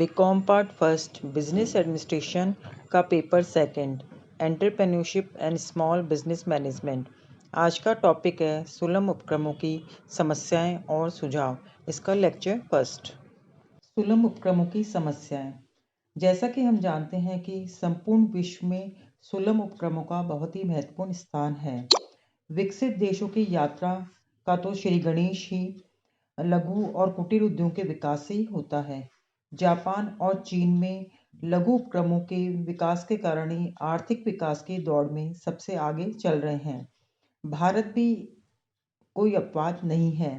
BCom part first business administration का paper second entrepreneurship and small business management. आज का topic है सुलभ उपक्रमों की समस्याएं और सुझाव। इसका लेक्चर फर्स्ट। सुलभ उपक्रमों की समस्याएं। जैसा कि हम जानते हैं कि संपूर्ण विश्व में सुलभ उपक्रमों का बहुत ही महत्वपूर्ण स्थान है। विकसित देशों की यात्रा का तो श्री गणेश ही लघु और कुटीर उद्योग के विकास से ही होता है। जापान और चीन में लघु उपक्रमों के विकास के कारण ही आर्थिक विकास की दौड़ में सबसे आगे चल रहे हैं। भारत भी कोई अपवाद नहीं है।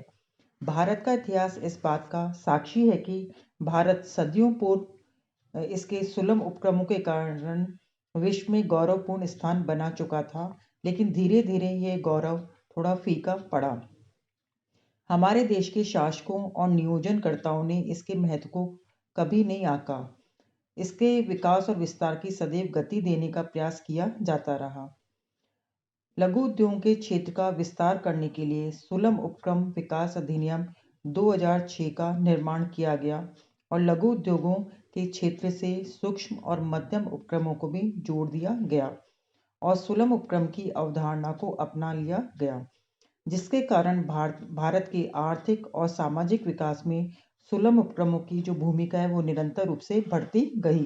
भारत का इतिहास इस बात का साक्षी है कि भारत सदियों पूर्व इसके सुलभ उपक्रमों के कारण विश्व में गौरवपूर्ण स्थान बना चुका था, लेकिन धीरे धीरे ये गौरव थोड़ा फीका पड़ा। हमारे देश के शासकों और नियोजनकर्ताओं ने इसके महत्व को कभी नहीं आंका। इसके विकास और विस्तार की सदैव गति देने का प्रयास किया जाता रहा। लघु उद्योग के क्षेत्र का विस्तार करने के लिए सुलभ उपक्रम विकास अधिनियम 2006 का निर्माण किया गया और लघु उद्योगों के क्षेत्र से सूक्ष्म और मध्यम उपक्रमों को भी जोड़ दिया गया और सुलभ उपक्रम की अवधारणा को अपना लिया गया, जिसके कारण भारत के आर्थिक और सामाजिक विकास में सुलभ उपक्रमों की जो भूमिका है वो निरंतर रूप से बढ़ती गई।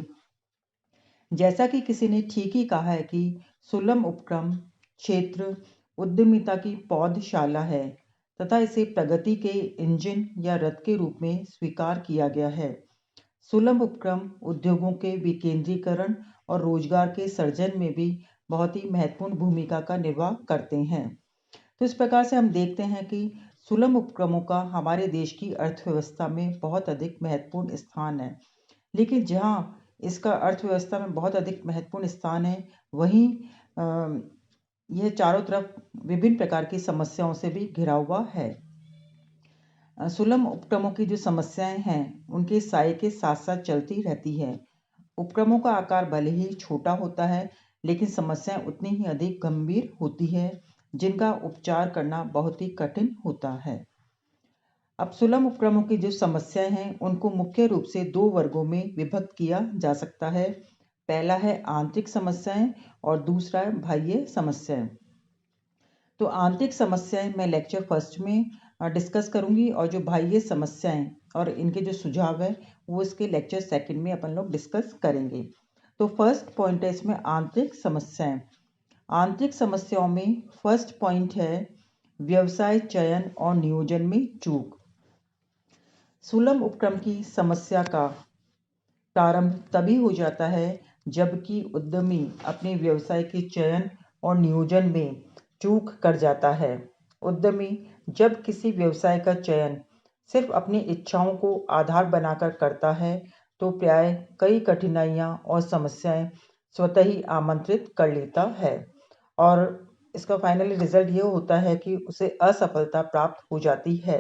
जैसा कि किसी ने ठीक ही कहा है कि सुलभ उपक्रम क्षेत्र उद्यमिता की पौधशाला है तथा इसे प्रगति के इंजन या रथ के रूप में स्वीकार किया गया है। सुलभ उपक्रम उद्योगों के विकेंद्रीकरण और रोजगार के सृजन में भी बहुत ही महत्वपूर्ण भूमिका का निर्वाह करते हैं। तो इस प्रकार से हम देखते हैं कि सुलभ उपक्रमों का हमारे देश की अर्थव्यवस्था में बहुत अधिक महत्वपूर्ण स्थान है। लेकिन जहाँ इसका अर्थव्यवस्था में बहुत अधिक महत्वपूर्ण स्थान है, वहीं यह चारों तरफ विभिन्न प्रकार की समस्याओं से भी घिरा हुआ है। सुलभ उपक्रमों की जो समस्याएं हैं उनके साये के साथ साथ चलती रहती है। उपक्रमों का आकार भले ही छोटा होता है, लेकिन समस्याएं उतनी ही अधिक गंभीर होती है, जिनका उपचार करना बहुत ही कठिन होता है। अब सुलभ उपक्रमों की जो समस्याएं हैं उनको मुख्य रूप से दो वर्गों में विभक्त किया जा सकता है। पहला है आंतरिक समस्याएं और दूसरा है बाह्य समस्याएं। तो आंतरिक समस्याएं मैं लेक्चर फर्स्ट में डिस्कस करूंगी और जो बाह्य समस्याएं और इनके जो सुझाव है वो इसके लेक्चर सेकंड में अपन लोग डिस्कस करेंगे। तो फर्स्ट पॉइंट है इसमें आंतरिक समस्याएं। आंतरिक समस्याओं में फर्स्ट पॉइंट है व्यवसाय चयन और नियोजन में चूक। सुलभ उपक्रम की समस्या का प्रारंभ तभी हो जाता है जबकि उद्यमी अपने व्यवसाय के चयन और नियोजन में चूक कर जाता है। उद्यमी जब किसी व्यवसाय का चयन सिर्फ अपनी इच्छाओं को आधार बनाकर करता है तो प्राय कई कठिनाइयां और समस्याएं स्वतः ही आमंत्रित कर लेता है और इसका फाइनली रिजल्ट ये होता है कि उसे असफलता प्राप्त हो जाती है।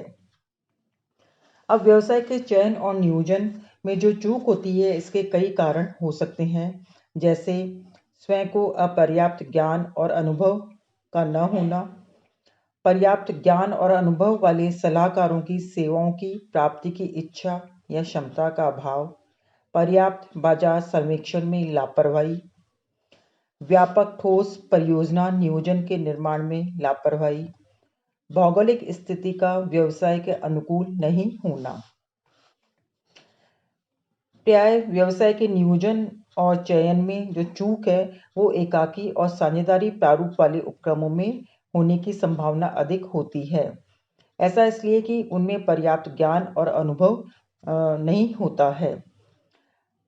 अब व्यवसाय के चयन और नियोजन में जो चूक होती है इसके कई कारण हो सकते हैं, जैसे स्वयं को अपर्याप्त ज्ञान और अनुभव का न होना, पर्याप्त ज्ञान और अनुभव वाले सलाहकारों की सेवाओं की प्राप्ति की इच्छा या क्षमता का अभाव, पर्याप्त बाजार सर्वेक्षण में लापरवाही, व्यापक ठोस परियोजना नियोजन के निर्माण में लापरवाही, भौगोलिक स्थिति का व्यवसाय के अनुकूल नहीं होना। प्राय व्यवसाय के नियोजन और चयन में जो चूक है वो एकाकी और साझेदारी प्रारूप वाले उपक्रमों में होने की संभावना अधिक होती है। ऐसा इसलिए कि उनमें पर्याप्त ज्ञान और अनुभव नहीं होता है।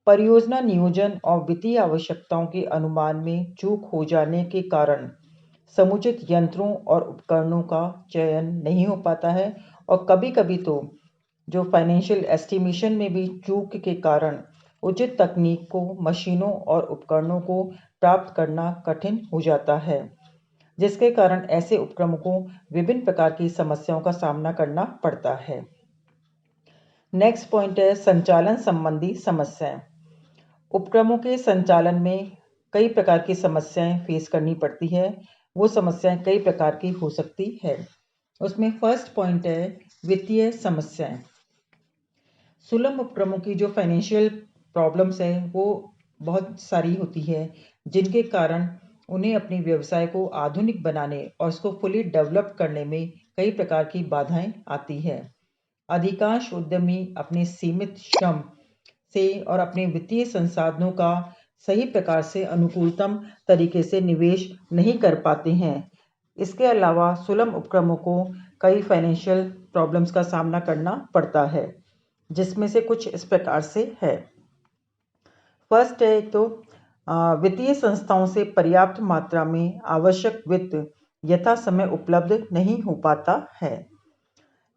परियोजना नियोजन और वित्तीय आवश्यकताओं के अनुमान में चूक हो जाने के कारण समुचित यंत्रों और उपकरणों का चयन नहीं हो पाता है और कभी-कभी तो जो फाइनेंशियल एस्टिमेशन में भी चूक के कारण उचित तकनीक को, मशीनों और उपकरणों को प्राप्त करना कठिन हो जाता है, जिसके कारण ऐसे उपक्रमों को विभिन्न प्रकार की समस्याओं का सामना करना पड़ता है। नेक्स्ट पॉइंट है संचालन संबंधी समस्याएं। उपक्रमों के संचालन में कई प्रकार की समस्याएं फेस करनी पड़ती है। वो समस्याएं कई प्रकार की हो सकती है। उसमें फर्स्ट पॉइंट है वित्तीय समस्याएं। सुलभ उपक्रमों की जो फाइनेंशियल प्रॉब्लम्स है वो बहुत सारी होती है, जिनके कारण उन्हें अपने व्यवसाय को आधुनिक बनाने और उसको फुली डेवलप करने में कई प्रकार की बाधाएं आती है। अधिकांश उद्यमी अपने सीमित श्रम से और अपने वित्तीय संसाधनों का सही प्रकार से अनुकूलतम तरीके से निवेश नहीं कर पाते हैं। इसके अलावा सुलभ उपक्रमों को कई फाइनेंशियल प्रॉब्लम्स का सामना करना पड़ता है, जिसमें से कुछ इस प्रकार से है। फर्स्ट है तो वित्तीय संस्थाओं से पर्याप्त मात्रा में आवश्यक वित्त यथा समय उपलब्ध नहीं हो पाता है।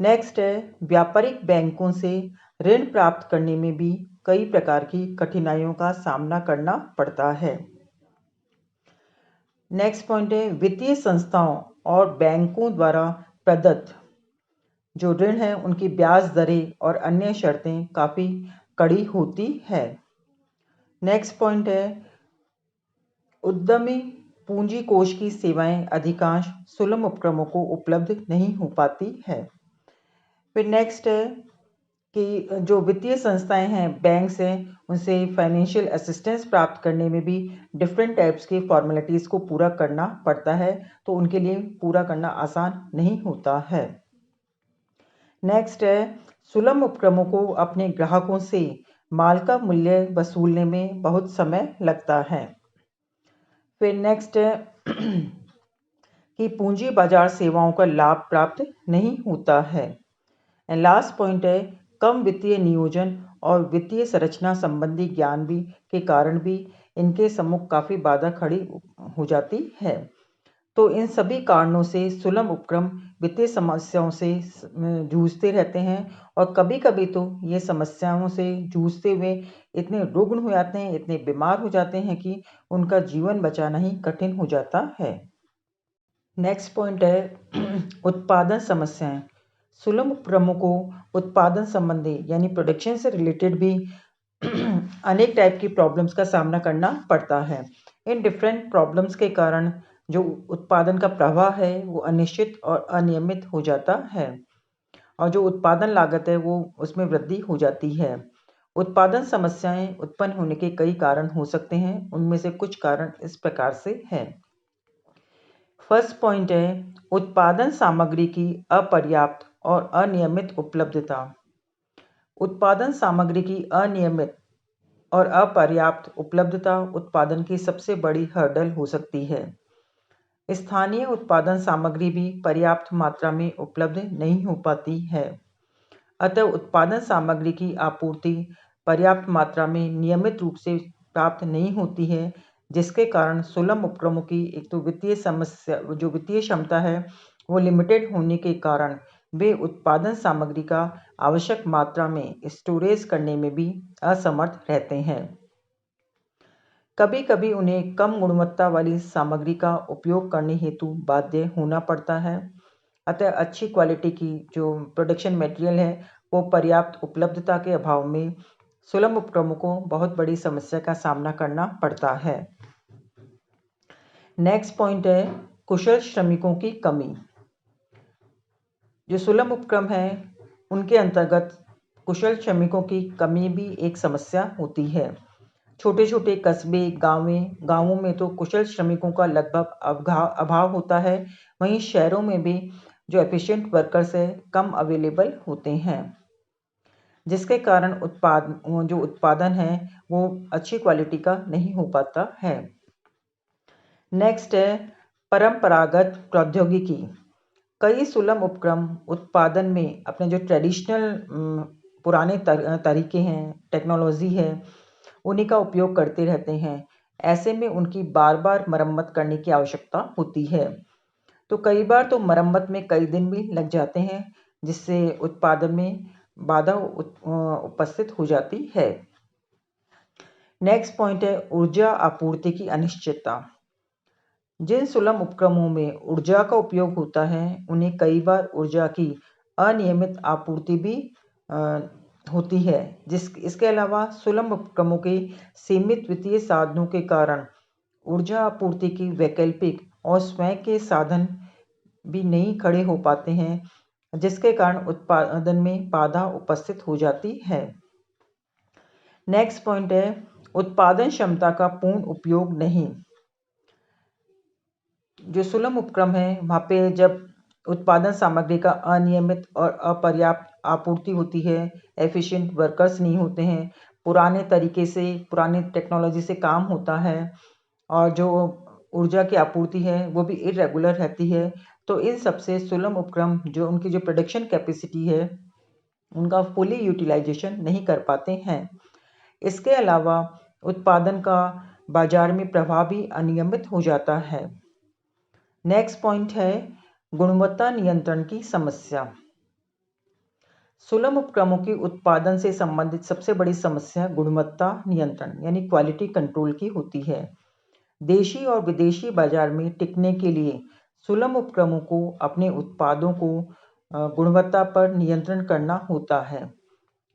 नेक्स्ट है व्यापारिक बैंकों से ऋण प्राप्त करने में भी कई प्रकार की कठिनाइयों का सामना करना पड़ता है। नेक्स्ट पॉइंट है वित्तीय संस्थाओं और बैंकों द्वारा प्रदत्त जो ऋण है उनकी ब्याज दरें और अन्य शर्तें काफ़ी कड़ी होती है। नेक्स्ट पॉइंट है उद्यमी पूंजी कोष की सेवाएं अधिकांश सुलभ उपक्रमों को उपलब्ध नहीं हो पाती है। फिर नेक्स्ट है कि जो वित्तीय संस्थाएं हैं, बैंक्स हैं, उनसे फाइनेंशियल असिस्टेंस प्राप्त करने में भी डिफरेंट टाइप्स की फॉर्मेलिटीज़ को पूरा करना पड़ता है, तो उनके लिए पूरा करना आसान नहीं होता है। नेक्स्ट है सुलभ उपक्रमों को अपने ग्राहकों से माल का मूल्य वसूलने में बहुत समय लगता है। फिर नेक्स्ट है कि पूंजी बाजार सेवाओं का लाभ प्राप्त नहीं होता है। एंड लास्ट पॉइंट है कम वित्तीय नियोजन और वित्तीय संरचना संबंधी ज्ञान भी के कारण भी इनके सम्मुख काफ़ी बाधा खड़ी हो जाती है। तो इन सभी कारणों से सुलभ उपक्रम वित्तीय समस्याओं से जूझते रहते हैं और कभी कभी तो ये समस्याओं से जूझते हुए इतने रुग्ण हो जाते हैं, इतने बीमार हो जाते हैं कि उनका जीवन बचाना ही कठिन हो जाता है। नेक्स्ट पॉइंट है उत्पादन समस्याएं। सुलभ उपक्रमों को उत्पादन संबंधी यानी प्रोडक्शन से रिलेटेड भी अनेक टाइप की प्रॉब्लम्स का सामना करना पड़ता है। इन डिफरेंट प्रॉब्लम्स के कारण जो उत्पादन का प्रवाह है वो अनिश्चित और अनियमित हो जाता है और जो उत्पादन लागत है वो उसमें वृद्धि हो जाती है। उत्पादन समस्याएं उत्पन्न होने के कई कारण हो सकते हैं, उनमें से कुछ कारण इस प्रकार से हैं। फर्स्ट पॉइंट है उत्पादन सामग्री की अपर्याप्त और अनियमित उपलब्धता। उत्पादन सामग्री की अनियमित और अपर्याप्त उपलब्धता उत्पादन की सबसे बड़ी हर्डल हो सकती है। स्थानीय उत्पादन सामग्री भी पर्याप्त मात्रा में उपलब्ध नहीं हो पाती है, अतः उत्पादन सामग्री की आपूर्ति पर्याप्त मात्रा में नियमित रूप से प्राप्त नहीं होती है, जिसके कारण सुलभ उपक्रमों की एक तो वित्तीय समस्या जो वित्तीय क्षमता है वो लिमिटेड होने के कारण वे उत्पादन सामग्री का आवश्यक मात्रा में स्टोरेज करने में भी असमर्थ रहते हैं। कभी कभी उन्हें कम गुणवत्ता वाली सामग्री का उपयोग करने हेतु बाध्य होना पड़ता है, अतः अच्छी क्वालिटी की जो प्रोडक्शन मटेरियल है वो पर्याप्त उपलब्धता के अभाव में सुलभ उपक्रमों को बहुत बड़ी समस्या का सामना करना पड़ता है। नेक्स्ट पॉइंट है कुशल श्रमिकों की कमी। जो सुलभ उपक्रम है उनके अंतर्गत कुशल श्रमिकों की कमी भी एक समस्या होती है। छोटे छोटे कस्बे गांवों में तो कुशल श्रमिकों का लगभग अभाव होता है, वहीं शहरों में भी जो एफिशिएंट वर्कर्स है कम अवेलेबल होते हैं, जिसके कारण जो उत्पादन है वो अच्छी क्वालिटी का नहीं हो पाता है। नेक्स्ट है परंपरागत प्रौद्योगिकी। कई सुलभ उपक्रम उत्पादन में अपने जो ट्रेडिशनल पुराने तरीके हैं, टेक्नोलॉजी है, उन्हीं का उपयोग करते रहते हैं। ऐसे में उनकी बार बार मरम्मत करने की आवश्यकता होती है, तो कई बार तो मरम्मत में कई दिन भी लग जाते हैं, जिससे उत्पादन में बाधा उपस्थित हो जाती है। नेक्स्ट पॉइंट है ऊर्जा आपूर्ति की अनिश्चितता। जिन सुलभ उपक्रमों में ऊर्जा का उपयोग होता है उन्हें कई बार ऊर्जा की अनियमित आपूर्ति भी होती है। इसके अलावा सुलभ उपक्रमों के सीमित वित्तीय साधनों के कारण ऊर्जा आपूर्ति की वैकल्पिक और स्वयं के साधन भी नहीं खड़े हो पाते हैं, जिसके कारण उत्पादन में बाधा उपस्थित हो जाती है। नेक्स्ट पॉइंट है उत्पादन क्षमता का पूर्ण उपयोग नहीं। जो सुलभ उपक्रम है वहाँ पे जब उत्पादन सामग्री का अनियमित और अपर्याप्त आपूर्ति होती है, एफिशिएंट वर्कर्स नहीं होते हैं, पुराने तरीके से पुरानी टेक्नोलॉजी से काम होता है और जो ऊर्जा की आपूर्ति है वो भी इरेगुलर रहती है, तो इन सबसे सुलभ उपक्रम जो उनकी जो प्रोडक्शन कैपेसिटी है उनका फुली यूटिलाइजेशन नहीं कर पाते हैं। इसके अलावा उत्पादन का बाजार में प्रभाव भी अनियमित हो जाता है। नेक्स्ट पॉइंट है गुणवत्ता नियंत्रण की समस्या। सुलभ उपक्रमों के उत्पादन से संबंधित सबसे बड़ी समस्या गुणवत्ता नियंत्रण यानी क्वालिटी कंट्रोल की होती है। देशी और विदेशी बाजार में टिकने के लिए सुलभ उपक्रमों को अपने उत्पादों को गुणवत्ता पर नियंत्रण करना होता है,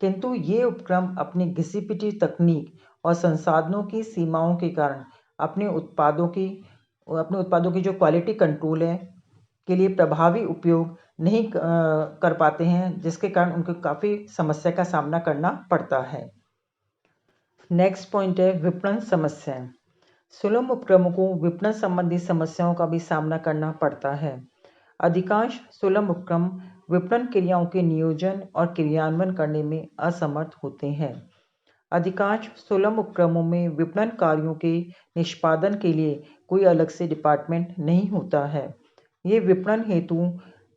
किंतु ये उपक्रम अपनी घिसी-पिटी तकनीक और संसाधनों की सीमाओं के कारण अपने उत्पादों की जो क्वालिटी कंट्रोल है के लिए प्रभावी उपयोग नहीं कर पाते हैं, जिसके कारण उनको काफ़ी समस्या का सामना करना पड़ता है। नेक्स्ट पॉइंट है विपणन समस्याएं। सुलभ उपक्रमों को विपणन संबंधी समस्याओं का भी सामना करना पड़ता है। अधिकांश सुलभ उपक्रम विपणन क्रियाओं के नियोजन और क्रियान्वयन करने में असमर्थ होते हैं। अधिकांश सुलभ उपक्रमों में विपणन कार्यों के निष्पादन के लिए कोई अलग से डिपार्टमेंट नहीं होता है। ये विपणन हेतु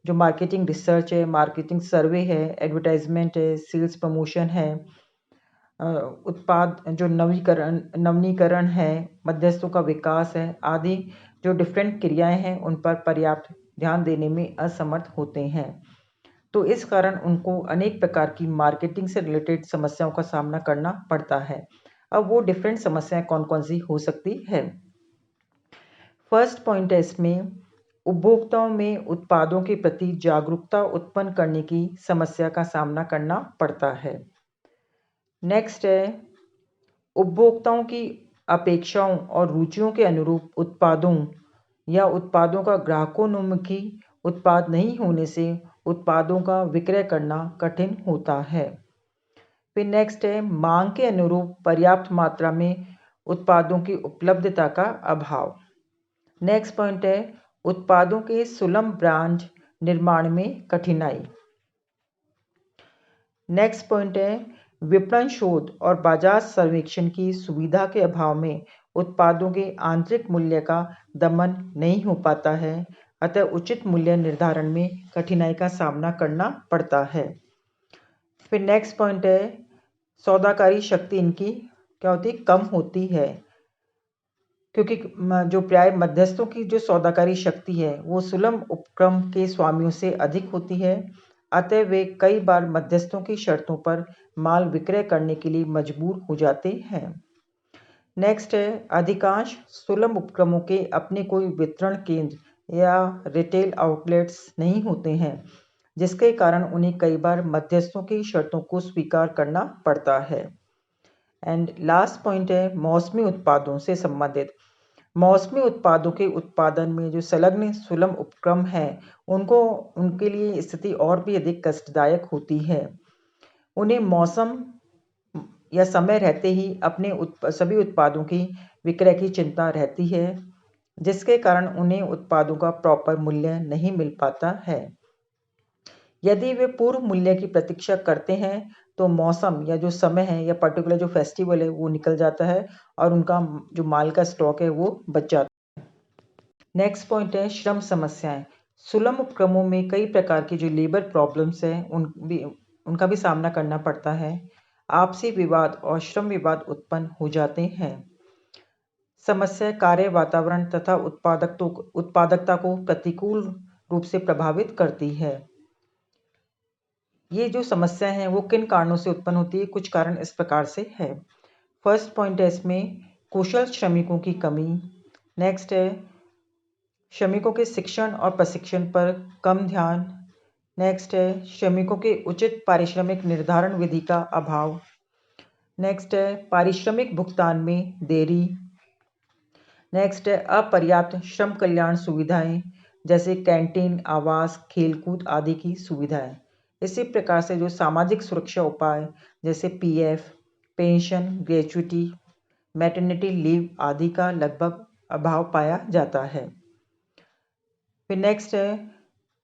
जो मार्केटिंग रिसर्च है, मार्केटिंग सर्वे है, एडवर्टाइजमेंट है, सेल्स प्रमोशन है, उत्पाद जो नवीनीकरण है, मध्यस्थों का विकास है आदि जो डिफरेंट क्रियाएं हैं उन पर पर्याप्त ध्यान देने में असमर्थ होते हैं। तो इस कारण उनको अनेक प्रकार की मार्केटिंग से रिलेटेड समस्याओं का सामना करना पड़ता है। अब वो डिफरेंट समस्याएं कौन कौन सी हो सकती है। फर्स्ट पॉइंट है इसमें उपभोक्ताओं में उत्पादों के प्रति जागरूकता उत्पन्न करने की समस्या का सामना करना पड़ता है। नेक्स्ट है उपभोक्ताओं की अपेक्षाओं और रुचियों के अनुरूप उत्पादों या उत्पादों का ग्राहकोन्मुखी उत्पाद नहीं होने से उत्पादों का विक्रय करना कठिन होता है। फिर नेक्स्ट है मांग के अनुरूप पर्याप्त मात्रा में उत्पादों की उपलब्धता का अभाव। नेक्स्ट पॉइंट है उत्पादों के सुलभ ब्रांड निर्माण में कठिनाई। नेक्स्ट पॉइंट है विपणन शोध और बाजार सर्वेक्षण की सुविधा के अभाव में उत्पादों के आंतरिक मूल्य का दमन नहीं हो पाता है, अतः उचित मूल्य निर्धारण में कठिनाई का सामना करना पड़ता है। फिर नेक्स्ट पॉइंट है सौदाकारी शक्ति इनकी क्या होती है, कम होती है, क्योंकि जो प्राय मध्यस्थों की जो सौदाकारी शक्ति है वो सुलभ उपक्रम के स्वामियों से अधिक होती है, अतः वे कई बार मध्यस्थों की शर्तों पर माल विक्रय करने के लिए मजबूर हो जाते हैं। नेक्स्ट है अधिकांश सुलभ उपक्रमों के अपने कोई वितरण केंद्र या रिटेल आउटलेट्स नहीं होते हैं, जिसके कारण उन्हें कई बार मध्यस्थों की शर्तों को स्वीकार करना पड़ता है। एंड लास्ट पॉइंट है मौसमी उत्पादों से संबंधित। मौसमी उत्पादों के उत्पादन में जो संलग्न सुलभ उपक्रम हैं उनके लिए स्थिति और भी अधिक कष्टदायक होती है। उन्हें मौसम या समय रहते ही अपने सभी उत्पादों की विक्रय की चिंता रहती है, जिसके कारण उन्हें उत्पादों का प्रॉपर मूल्य नहीं मिल पाता है। यदि वे पूर्व मूल्य की प्रतीक्षा करते हैं तो मौसम या जो समय है या पर्टिकुलर जो फेस्टिवल है वो निकल जाता है और उनका जो माल का स्टॉक है वो बच जाता है। नेक्स्ट पॉइंट है श्रम समस्याएं। सुलभ उपक्रमों में कई प्रकार की जो लेबर प्रॉब्लम्स हैं उनका भी सामना करना पड़ता है। आपसी विवाद और श्रम विवाद उत्पन्न हो जाते हैं। समस्या कार्य वातावरण तथा उत्पादकता को प्रतिकूल रूप से प्रभावित करती है। ये जो समस्या है वो किन कारणों से उत्पन्न होती है, कुछ कारण इस प्रकार से है। फर्स्ट पॉइंट है इसमें कुशल श्रमिकों की कमी। नेक्स्ट है श्रमिकों के शिक्षण और प्रशिक्षण पर कम ध्यान। नेक्स्ट है श्रमिकों के उचित पारिश्रमिक निर्धारण विधि का अभाव। नेक्स्ट है पारिश्रमिक भुगतान में देरी। नेक्स्ट है अपर्याप्त श्रम कल्याण सुविधाएं जैसे कैंटीन, आवास, खेलकूद आदि की सुविधाएं। इसी प्रकार से जो सामाजिक सुरक्षा उपाय जैसे PF, pension, gratuity, maternity leave आदि का लगभग अभाव पाया जाता है। फिर नेक्स्ट है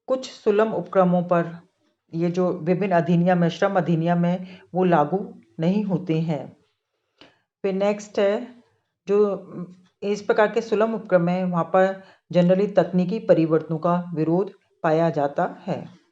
कुछ सुलभ उपक्रमों पर ये जो विभिन्न अधिनियम है, श्रम अधिनियम है, वो लागू नहीं होते हैं। फिर नेक्स्ट है जो इस प्रकार के सुलभ उपक्रम है वहाँ पर जनरली तकनीकी परिवर्तनों का विरोध पाया जाता है।